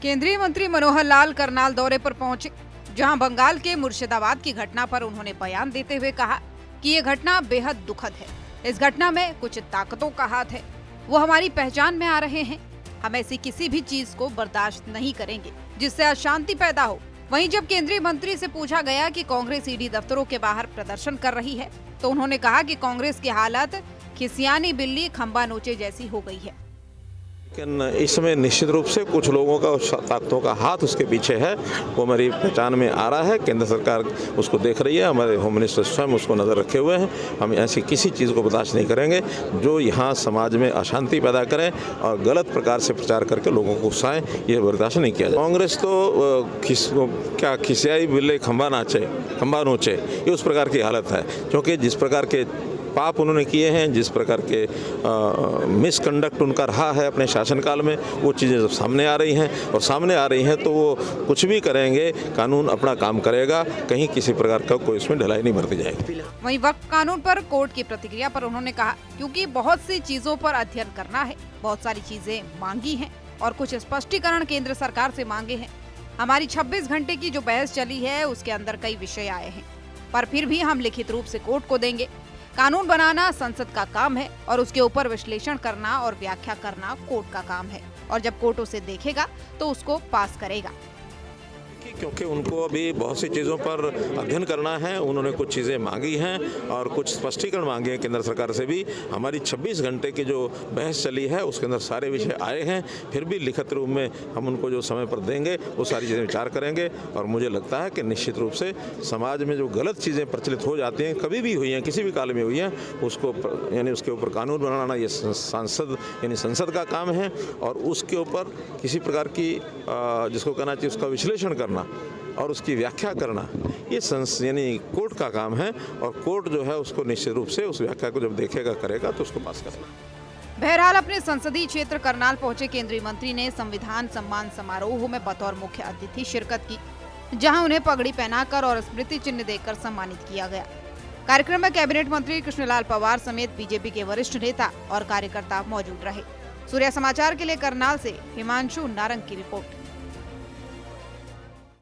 केंद्रीय मंत्री मनोहर लाल करनाल दौरे पर पहुंचे, जहां बंगाल के मुर्शिदाबाद की घटना पर उन्होंने बयान देते हुए कहा कि ये घटना बेहद दुखद है। इस घटना में कुछ ताकतों का हाथ है, वो हमारी पहचान में आ रहे हैं। हम ऐसी किसी भी चीज को बर्दाश्त नहीं करेंगे जिससे अशांति पैदा हो। वहीं जब केंद्रीय मंत्री से पूछा गया कि कांग्रेस ईडी दफ्तरों के बाहर प्रदर्शन कर रही है, तो उन्होंने कहा कि कांग्रेस की हालत खिसियानी बिल्ली खंबा नोचे जैसी हो गई है। लेकिन इसमें निश्चित रूप से कुछ लोगों का, ताकतों का हाथ उसके पीछे है, वो हमारी पहचान में आ रहा है। केंद्र सरकार उसको देख रही है, हमारे होम मिनिस्टर स्वयं उसको नज़र रखे हुए हैं। हम ऐसी किसी चीज़ को बर्दाश्त नहीं करेंगे जो यहाँ समाज में अशांति पैदा करें और गलत प्रकार से प्रचार करके लोगों को उकसाएं, ये बर्दाश्त नहीं किया जाए। कांग्रेस तो क्या खिसियाई बिल्ले खंबा नोचे, ये उस प्रकार की हालत है। क्योंकि जिस प्रकार के पाप उन्होंने किए हैं, जिस प्रकार के मिसकंडक्ट उनका रहा है अपने शासनकाल में, वो चीज़ें जब सामने आ रही हैं और सामने आ रही हैं तो वो कुछ भी करेंगे, कानून अपना काम करेगा, कहीं किसी प्रकार का कोई इसमें ढिलाई नहीं बरती जाएगी। वहीं वक्फ कानून पर कोर्ट की प्रतिक्रिया पर उन्होंने कहा, क्योंकि बहुत सी चीजों पर अध्ययन करना है, बहुत सारी चीजें मांगी हैं और कुछ स्पष्टीकरण केंद्र सरकार से मांगे हैं। हमारी 26 घंटे की जो बहस चली है उसके अंदर कई विषय आए हैं, पर फिर भी हम लिखित रूप से कोर्ट को देंगे। कानून बनाना संसद का काम है और उसके ऊपर विश्लेषण करना और व्याख्या करना कोर्ट का काम है, और जब कोर्ट उसे देखेगा तो उसको पास करेगा। क्योंकि उनको अभी बहुत सी चीज़ों पर अध्ययन करना है, उन्होंने कुछ चीज़ें मांगी हैं और कुछ स्पष्टीकरण मांगे हैं केंद्र सरकार से भी। हमारी 26 घंटे की जो बहस चली है उसके अंदर सारे विषय आए हैं, फिर भी लिखित रूप में हम उनको जो समय पर देंगे वो सारी चीज़ें विचार करेंगे। और मुझे लगता है कि निश्चित रूप से समाज में जो गलत चीज़ें प्रचलित हो जाती हैं, कभी भी हुई हैं, किसी भी काल में हुई हैं, उसको यानी उसके ऊपर कानून बनाना ये सांसद यानी संसद का काम है, और उसके ऊपर किसी प्रकार की जिसको कहना चाहिए उसका विश्लेषण करना और उसकी व्याख्या करना ये यानी कोर्ट का काम है। और कोर्ट जो है उसको निश्चित रूप से उस व्याख्या को जब देखेगा करेगा तो उसको पास करना। बहरहाल अपने संसदीय क्षेत्र करनाल पहुंचे केंद्रीय मंत्री ने संविधान सम्मान समारोह में बतौर मुख्य अतिथि शिरकत की, जहां उन्हें पगड़ी पहनाकर और स्मृति चिन्ह देकर सम्मानित किया गया। कार्यक्रम में कैबिनेट मंत्री कृष्णलाल पंवार समेत बीजेपी के वरिष्ठ नेता और कार्यकर्ता मौजूद रहे। सूर्या समाचार के लिए करनाल से हिमांशु नारंग की रिपोर्ट।